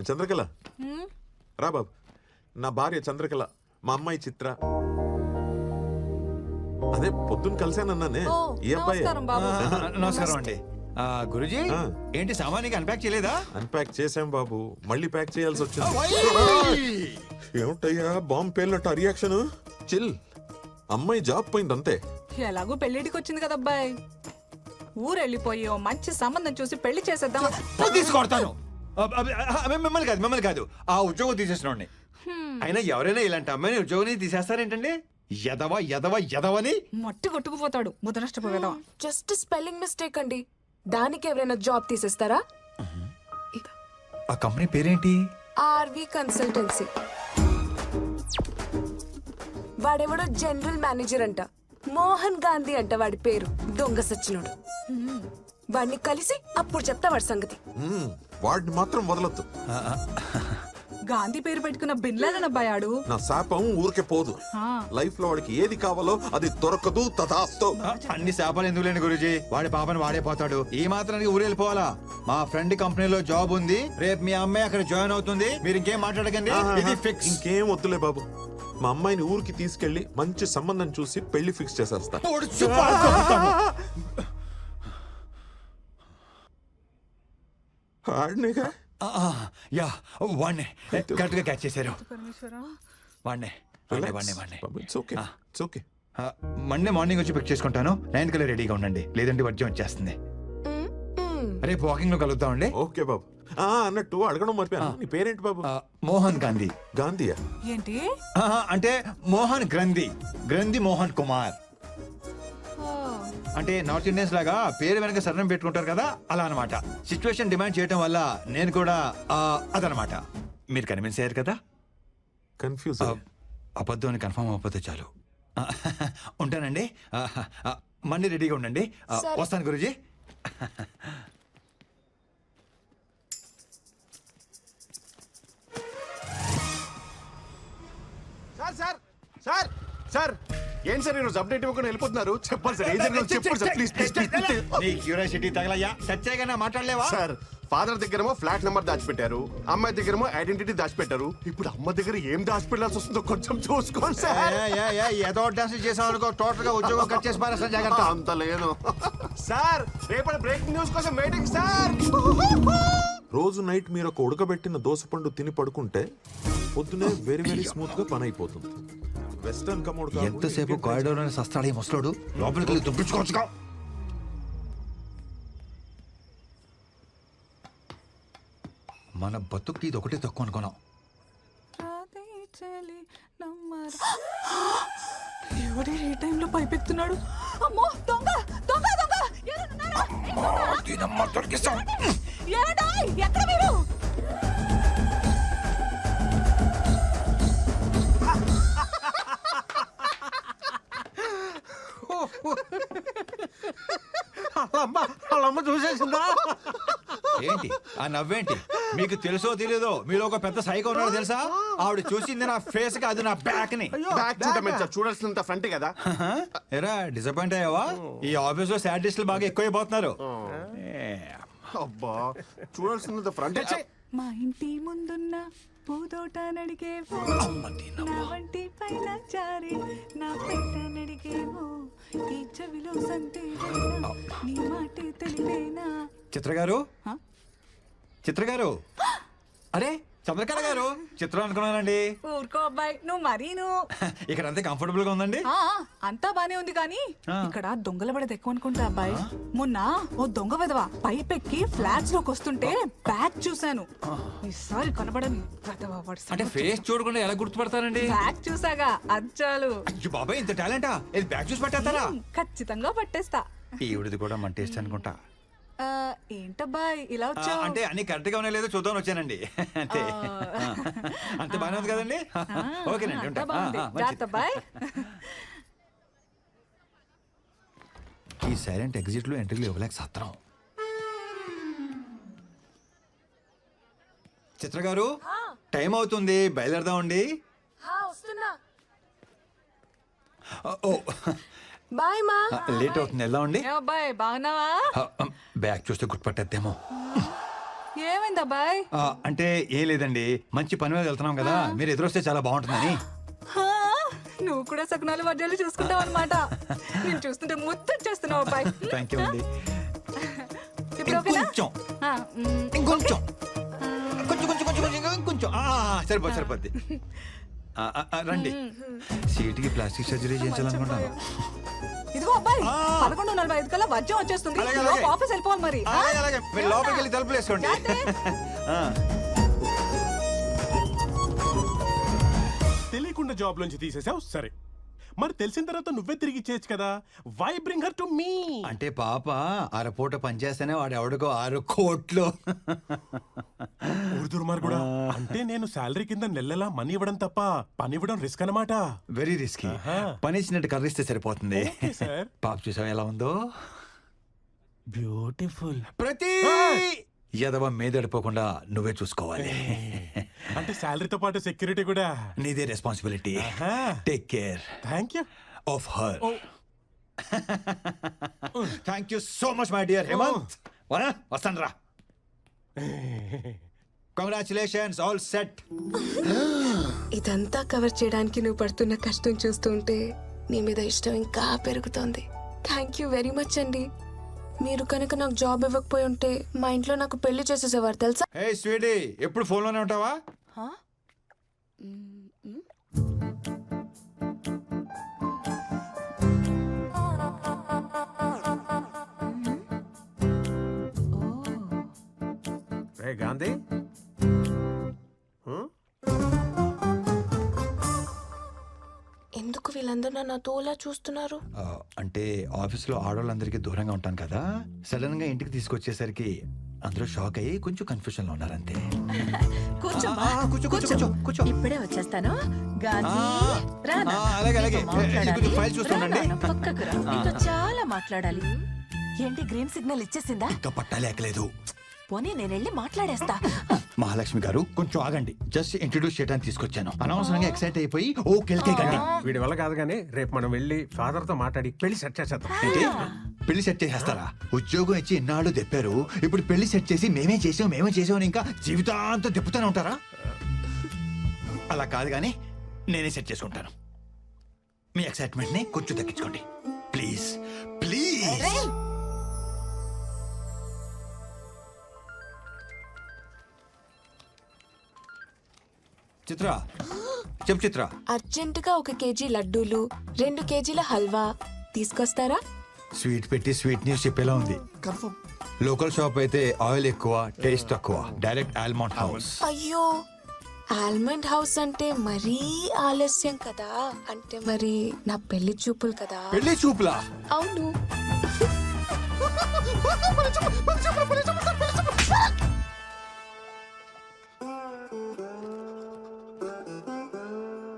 చంద్రకళ రా బాబు. నా భార్య చంద్రకళ, మా అమ్మాయి చిత్ర. అదే పొద్దున్న కలిసానన్నానే ఈ అబ్బాయి. నమస్కారం అండి. గురుజీ ఏంటి సామాన్యంగా అన్పాక్ చేయలేదా? అన్పాక్ చేసాం బాబు, మళ్ళీ ప్యాక్ చేయాల్సి వచ్చింది. ఏమిటయ్యా బాంబు పేలినట్టు రియాక్షన్? చిల్, అమ్మాయి జాబ్ పోయింది అంతే. ఎలాగో పెళ్లిడికి వచ్చింది కదా అబ్బాయి, ఊరెళ్ళిపోయి ఓ మంచి సంబంధం చూసి పెళ్లి చేసేద్దాం. తీసుకొడతాను. మిమ్మల్ని కాదు ఆ ఉద్యోగం తీసేసిన. అయినా ఎవరైనా ఇలాంటి అమ్మాయిని ఉద్యోగం తీసేస్తారేంటండి? ఎదవ ఎదవ ఎదవని మట్టి కొట్టుకుపోతాడు ముదనష్టపోయేదా. జస్ట్ స్పెల్లింగ్ మిస్టేక్ అండి, దానికి ఎవరైనా జాబ్ తీసేస్తారా? ఆ కంపెనీ పేరేంటి? RV consultancy. వాడెవడో జనరల్ మేనేజర్ అంట, మోహన్ గాంధీ అంట వాడి పేరు. దొంగ సచ్చినోడు. వాడిని కలిసి అప్పుడు చెప్తా వాడి సంగతి. వాడిని మాత్రం వదలొద్దు. గాంధీ పేరు పెట్టుకున్న బిన్లాదన్ అబ్బాయాడు. నా శాపం ఊరికే పోదు. లైఫ్ లో వాడికి ఏది కావాలో అది దొరకదు. తథాస్తు. అన్ని శాపాలు ఎందుకు లేని గురుజీ, వాడి పాపని వాడే పోతాడు. ఈ మాత్రానికి ఊరు వెళ్ళిపోవాలా? మా ఫ్రెండ్ కంపెనీలో జాబ్ ఉంది, రేపు మీ అమ్మాయి అక్కడ జాయిన్ అవుతుంది. మీరు ఇంకేం మాట్లాడకండి, ఇది ఫిక్స్. ఇంకేం వద్దులే బాబు, మా అమ్మాయిని ఊరికి తీసుకెళ్లి మంచి సంబంధం చూసి పెళ్లి ఫిక్స్ చేసేస్తా. యా వాణ్ణే కరెక్ట్ గా క్యాచ్ చేశారు. వాణ్ణే మండే మార్నింగ్ వచ్చి పిక్ చేసుకుంటాను. 9 కల్లా రెడీగా ఉండండి, లేదంటే వర్జం వచ్చేస్తుంది. రేపు వాకింగ్ లో కలుద్దామండి. ఓకే బాబు. అన్నట్టు అడగడం మర్చిపోయాను, నీ పేరేంటి బాబు? మోహన్ గాంధీ. గాంధీయా? ఏంటి అంటే మోహన్ గ్రంథి, గ్రంథి మోహన్ కుమార్. అంటే నార్త్ ఇండియన్స్ లాగా పేరు వెనక సరణం పెట్టుకుంటారు కదా, అలా అనమాట. సిచ్యువేషన్ డిమాండ్ చేయడం వల్ల నేను కూడా అదనమాట. మీరు కన్విన్స్ అయ్యారు కదా? కన్ఫ్యూజ్. అబద్ధం అని కన్ఫర్మ్ అవ్వకపోతే చాలు. ఉంటానండి, మళ్ళీ రెడీగా ఉండండి. వస్తాను గురుజీ. సార్ సార్ సార్ ఏంటి సార్ ఈరోజు అప్డేట్ ఇవ్వకుండా వెళ్ళిపోతున్నారు? చెప్పండి సార్, ఏం జరిగిందో చెప్పండి సార్, ప్లీజ్ ప్లీజ్ ప్లీజ్. నీ క్యూరియాసిటీ తగలయ్యా, సత్యాగా మాట్లాడలేవా? సార్, ఫాదర్ దగ్గరేమో ఫ్లాట్ నెంబర్ దాచిపెట్టారు, అమ్మాయి దగ్గరేమో ఐడెంటిటీ దాచిపెట్టారు. ఇప్పుడు అమ్మ దగ్గర ఏం దాచిపెట్టాల్సి వస్తుందో కొంచెం చూసుకోండి సార్. ఏదో డాన్స్ చేసాం అనుకో, టోటల్ గా ఉద్యోగం కట్ చేసి పారేస్తా, జాగ్రత్త. అంత లేదు సార్. రేపటి బ్రేకింగ్ న్యూస్ కోసం వెయిటింగ్ సార్. రోజు నైట్ మీరు ఒక ఉడకబెట్టిన దోసపండు తిని పడుకుంటే పొద్దునే వెరీ వెరీ స్మూత్ గా పని అయిపోతుంది. Western commode. ఎంతసేపు కారిడోర్ అని సస్తాడు ఈ ముసలోడు, లోపలికి వెళ్ళి దుబ్బించుకోవచ్చుగా. మన బతుక్కి ఇది ఒకటే తక్కువ అనుకున్నాం. ఎవడే ఈ టైంలో పైపెత్తున్నాడు? అమ్మో, దొంగ దొంగ దొంగ! ఎక్కడ మీరు? వాళ్ళమ్మ చూసేసిందా? ఏంటి ఆ నవ్వేంటి? మీకు తెలుసో తెలియదో మీలో ఒక పెద్ద సైకో ఉన్నాడు తెలుసా? ఆవిడ చూసింది నా ఫేస్ కి, అది నా బ్యాక్ ని. బ్యాక్ చూడమే సార్, చూడాల్సినంత ఫ్రంట్ కదా. ఎరా డిసప్పాయింట్ అయ్యావా? ఈ ఆఫీస్ లో సాడిస్టులు బాగా ఎక్కువైపోతున్నారు. అబ్బా, చూడాల్సినంత ఫ్రంట్. మా ఇంటి ముందున్న పూదోట నడిగేవో, నా వంటి పైన చారి నా పెట్ట నడిగేవో, ఈ చెవిలో సంతే నీ మాటే తెలివేనా. చిత్రగారు, చిత్రగారు, అరే చంద్రకళ గారు, చిత్రం అనుకున్నానండి. ఊరుకో అబ్బాయి, నువ్వు మరీను. ఇక్కడ అంతే కంఫర్టబుల్ గా ఉందండి? అంతా బానే ఉంది కానీ ఇక్కడ దొంగల పడేది ఎక్కువ అనుకుంటా అబ్బాయి. మొన్న ఓ దొంగ విధవా పైపెక్కి ఫ్లాట్స్ లోకి వస్తుంటే బ్యాగ్ చూశాను. ఈసారి కనబడని అంటే ఫేస్ చూడకుండా ఎలా గుర్తుపడతానండి? బ్యాగ్ చూసాగా అచ్చాలు. అయ్యో బాబాయ్, ఇంత టాలెంటా? ఇది బ్యాగ్ చూసి పట్టేస్తారా? ఖచ్చితంగా పట్టేస్తా. ఈవిడిది కూడా మన టేస్ట్ అనుకుంటా. ఏంటబ్బాయి ఇలా వచ్చావు? అంటే అన్ని కరెక్ట్ గా ఉన్నాయో లేదో చూద్దాం వచ్చానండి, అంతే. అంతే బానే ఉంది కదండి? ఓకేనండి, ఉంటా. ఈ సైలెంట్ ఎగ్జిట్ లో ఎంట్రీలు ఇవ్వలేక సత్రం. చిత్ర గారు, టైం అవుతుంది, బయలుదేరదామండి. ఓ బాయ్ మా. లేట్ అవుతుంది, వెళ్దామండి. అబ్బాయి బాగున్నావా? బ్యాగ్ చూస్తే గుర్తుపట్టేద్దేమో. ఏమైంది అబ్బాయి? అంటే ఏం లేదండి, మంచి పని మీద వెళ్తున్నాం కదా, మీరు ఎదురొస్తే చాలా బాగుంటుందని. హా, నువ్వు కూడా సకునాలు వడ్డాలు చూసుకుంటావు అనమాట. నేను చూస్తుంటే ముద్దొచ్చేస్తున్నావు అబ్బాయి. థ్యాంక్ యూ అండి. ఇప్పుడు ఓకేనా? ఇంకొంచెం ఆ, ఇంకొంచెం కొంచెం కొంచెం కొంచెం కొంచెం ఇంకొంచెం సరిపోద్ది. రండి, సీటుకి ప్లాస్టిక్ సర్జరీ చేయించాలనుకుంటాను. ఇదిగో అబ్బాయి, 11:45 కల్లా వజ్రం వచ్చేస్తుంది. అలాగే, ఈలోపు అలాగే. ఆఫీస్ వెళ్ళిపోవాలి మరి. అలాగే మీరు లోపలికి వెళ్ళి తలుపులు వేసుకోండి. తెలియకుండా జాబ్ లోంచి తీసేసావు సరే, మరి తెలిసిన తర్వాత నువ్వే తిరిగి ఇచ్చేయచ్చు కదా. Why bring her to me? అంటే పాప అరపూట పనిచేస్తేనే వాడు ఎవడికో 6 కోట్లు. దుర్మార్గుడా, అంటే నేను శాలరీ కింద నెలలా మనీ ఇవ్వడం తప్ప పని ఇవ్వడం రిస్క్ అన్నమాట. Very risky. పని ఇచ్చినట్టు కర్రిస్తే సరిపోతుంది. సార్ పాప చూసావు ఎలా ఉందో? బ్యూటిఫుల్. ప్రతి యదవ మీదడిపోకుండా నువ్వే చూసుకోవాలి. అంటే శాలరీతో పాటు సెక్యూరిటీ కూడా నీదే responsibility. Take care thank you. Of her. Thank you so much my dear Hemanth. వస్తాను రా. Congratulations, all set. ఇదంతా కవర్ చేయడానికి నువ్వు పడుతున్న కష్టం చూస్తుంటే నీ మీద ఇష్టం ఇంకా పెరుగుతోంది. థ్యాంక్ యూ వెరీ మచ్ అండి. మీరు కనుక నాకు జాబ్ ఇవ్వకపోయి ఉంటే మా ఇంట్లో నాకు పెళ్లి చేసేసేవారు తెలుసా. హే స్వీటీ, ఎప్పుడు ఫోన్లోనే ఉంటావా? గాంధీ ఎందుకు వీళ్ళందరూ నన్ను తోలా చూస్తున్నారు? అంటే ఆఫీస్లో ఆడవాళ్ళందరికీ దూరంగా ఉంటాను కదా, సడన్ గా ఇంటికి తీసుకొచ్చేసరికి అందరూ షాక్ అయ్యి కొంచెం కన్ఫ్యూజన్ లో ఉన్నారంతే. కూర్చో కూర్చో. ఇప్పుడే వచ్చేస్తాను. గాంధీ, రా నాన్న. అలాగే అలాగే. నీతో మాట్లాడాలి. కొంచెం ఫైల్ చూస్తుండండి. రా నాన్న, పక్కకు రా. నీతో చాలా మాట్లాడాలి. ఏంటి గ్రీన్ సిగ్నల్ ఇచ్చేసిందా? ఇంకా పట్టాలేకలేదు. పోనీ నేను వెళ్ళి మాట్లాడేస్తా. మహాలక్ష్మి గారు కొంచెం ఆగండి, జస్ట్ ఇంట్రొడ్యూస్ చేయడానికి తీసుకొచ్చాను. అనవసరంగా ఎక్సైట్ అయిపోయి ఓ కెల్కేకండి. వీడి వల్ల కాదు కానీ రేపు మనం వెళ్ళి ఫాదర్ తో మాట్లాడి పెళ్లి సెట్ చేసేద్దాం. ఏంటి పెళ్లి సెట్ చేసేస్తారా? ఉద్యోగం ఇచ్చి ఇన్నాళ్ళు దెప్పారు, ఇప్పుడు పెళ్లి సెట్ చేసి మేమే చేసాం అని ఇంకా జీవితాంతం దెప్పుతూనే ఉంటారా? అలా కాదు కానీ నేనే సెట్ చేసుకుంటాను. మీ ఎక్సైట్మెంట్ ని కొంచెం తగ్గించుకోండి ప్లీజ్ ప్లీజ్. చిత్ర చెప్పు చిత్ర. అర్జెంటుగా 1 కేజీ లడ్డూలు, 2 కేజీల హల్వా తీసుకొస్తారా? స్వీట్ పెట్టి స్వీట్ న్యూస్ చెప్పేలా ఉంది. లోకల్ షాప్ అయితే ఆయిల్ ఎక్కువ, టేస్ట్ తక్కువ. Direct almond house. అయ్యో, ఆల్మండ్ హౌస్ అంటే మరీ ఆలస్యం కదా. అంటే మరి నా పెళ్లి చూపులు కదా. పెళ్లి చూపులా? అవును.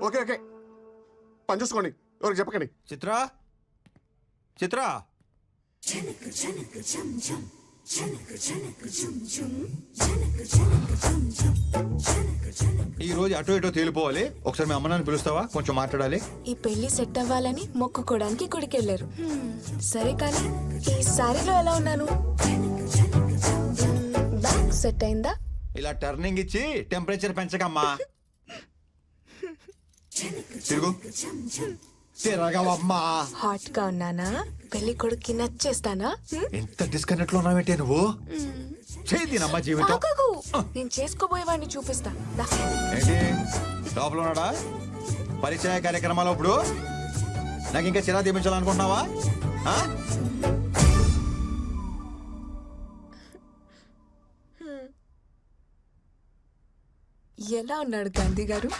ఓకే ఓకే, పని చూసుకోండి, ఎవరికి చెప్పకండి. చిత్ర చిత్ర ఈ రోజు అటో ఇటో తేలిపోవాలి. ఒకసారి మీ అమ్మ నాన్న పిలుస్తావా? కొంచెం మాట్లాడాలి. ఈ పెళ్లి సెట్ అవ్వాలని మొక్కుకోవడానికి గుడికెళ్ళారు. సరే కానీ ఈ సారీలో ఎలా ఉన్నాను? బ్యాగ్ సెట్ అయిందా? ఇలా టర్నింగ్ ఇచ్చి టెంపరేచర్ పెంచకమ్మా. తిరుగు తిరగవమ్మా. హాట్ గా ఉన్నానా? పెళ్లి కొడుక్కి నచ్చేస్తానా? ఎంత డిస్కనెక్ట్ లో ఉన్నావేంటే నువ్వు? చేదినమ్మా జీవితం. ఆగకు, నేను చేసుకోబోయేవాడిని చూపిస్తా. దా. ఏంటి లోపల ఉన్నాడా? పరిచయ కార్యక్రమాలు ఇప్పుడు నాకు ఇంకా చిరా తీపించాలనుకుంటున్నావా? ఎలా ఉన్నాడు గాంధీ గారు?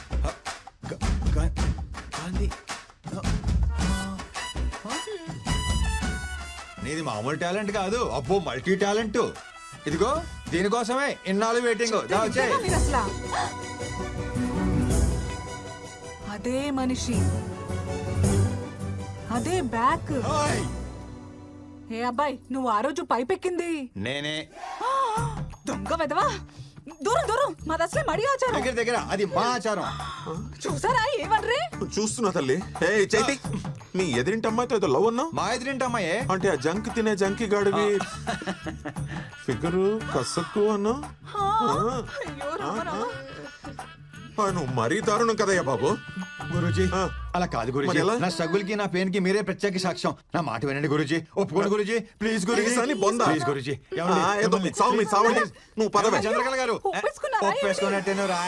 నీది మామూలు టాలెంట్ కాదు, అబ్బో మల్టీ టాలెంట్. ఇదిగో దీనికోసమే ఇన్నాళ్ళు వెయిటింగ్. మీరు అసలా అదే మనిషి, అదే బ్యాక్. ఏ అబ్బాయి, నువ్వు ఆ రోజు పైపెక్కింది నేనే. దొంగ వెదవా. దూరం దూరం, మాది అసలే మడి ఆచారం. దగ్గర దగ్గర అది మా ఆచారం. చూసారా ఏమన్రే? చూస్తున్నా తల్లి. ఏ చైతి నీ ఎదిరింటి అమ్మాయితో ఏదో లవ్ అన్నావు. మా ఎదురింటమ్మాయే. అంటే ఆ జంక్ తినే జంకి గాడివి ఫిగరు కసక్కు అన్నా. నువ్వు మరీ దారుణం కదయ్యా బాబు. గురూజీ ఆ. అలా కాదు గురూజీ. మరి ఎలా? నా స్ట్రగుల్ కి నా పెయిన్ కి మీరే ప్రత్యేక సాక్ష్యం. నా మాట వినండి గురూజీ. ఒప్పుకోండి గురూజీ. ప్లీజ్ గురూజీ. Please అని బొందా. ప్లీజ్ గురూజీ. ఏదో సావు మీ సావండి. నువ్వు పదవే. చంద్రకళ గారు ఒప్పేసుకున్నారా? ఒప్పేసుకున్నట్టేను రా.